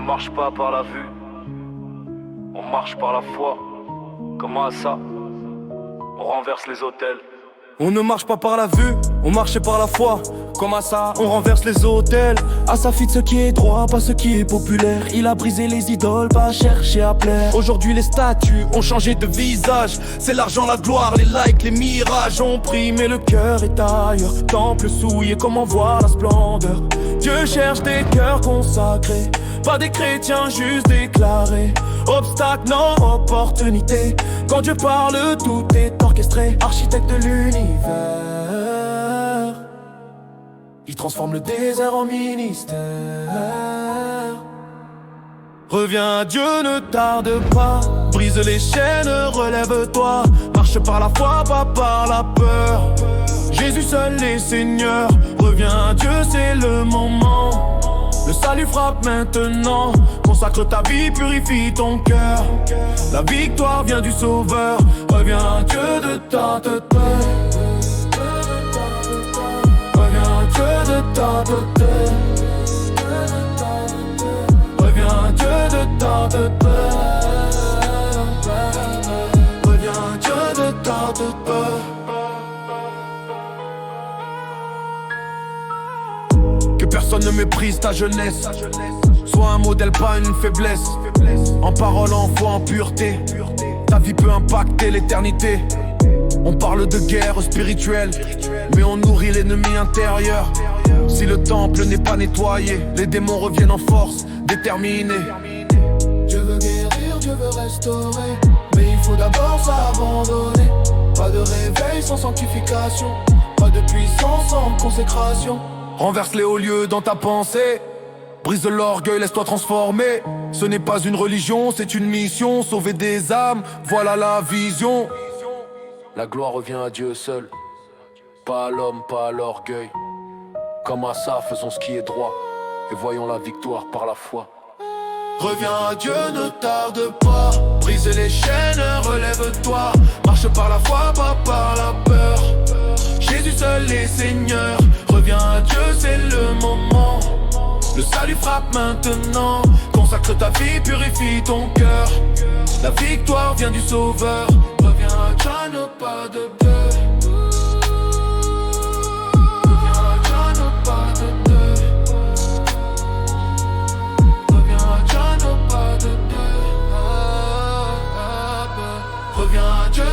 marche pas par la vue, on marche par la foi. Comment ça? On renverse les hôtels. On ne marche pas par la vue, on marche par la foi. Comment ça? On renverse les hôtels. À sa fille de ce qui est droit, pas ce qui est populaire. Il a brisé les idoles, pas chercher à plaire. Aujourd'hui les statues ont changé de visage. C'est l'argent, la gloire, les likes, les mirages ont pris, mais le cœur est ailleurs. Temple souillé, comment voir la splendeur? Dieu cherche des cœurs consacrés, pas des chrétiens juste déclarés. Obstacle, non opportunité. Quand Dieu parle, tout est orchestré. Architecte de l'univers, il transforme le désert en ministère. Reviens, Dieu ne tarde pas. Brise les chaînes, relève-toi. Marche par la foi, pas par la peur. Jésus seul est Seigneur. Reviens, Dieu, c'est le moment. Le salut frappe maintenant. Consacre ta vie, purifie ton cœur. La victoire vient du Sauveur. Reviens, Dieu de ta tête. Reviens, Dieu de ta tête. Reviens, Dieu de ta tête. Reviens, Dieu de ta tête. Que personne ne méprise ta jeunesse. Sois un modèle, pas une faiblesse. En parole, en foi, en pureté. Ta vie peut impacter l'éternité. On parle de guerre spirituelle, mais on nourrit l'ennemi intérieur. Si le temple n'est pas nettoyé, les démons reviennent en force, déterminés. Dieu veut guérir, Dieu veut restaurer, mais il faut d'abord s'abandonner. Pas de réveil sans sanctification, pas de puissance sans consécration. Renverse les hauts lieux dans ta pensée. Brise l'orgueil, laisse-toi transformer. Ce n'est pas une religion, c'est une mission. Sauver des âmes, voilà la vision. La gloire revient à Dieu seul, pas à l'homme, pas à l'orgueil. Comme à ça, faisons ce qui est droit, et voyons la victoire par la foi. Reviens à Dieu, ne tarde pas. Brise les chaînes, relève-toi. Marche par la foi, pas par la peur. Jésus seul est Seigneur. Reviens à Dieu, c'est le moment. Le salut frappe maintenant. Consacre ta vie, purifie ton cœur. La victoire vient du Sauveur. Reviens à Dieu, ne pas de peur. Reviens à Dieu, ne pas de peur. Reviens à Dieu, ne pas de peur. Reviens à Dieu.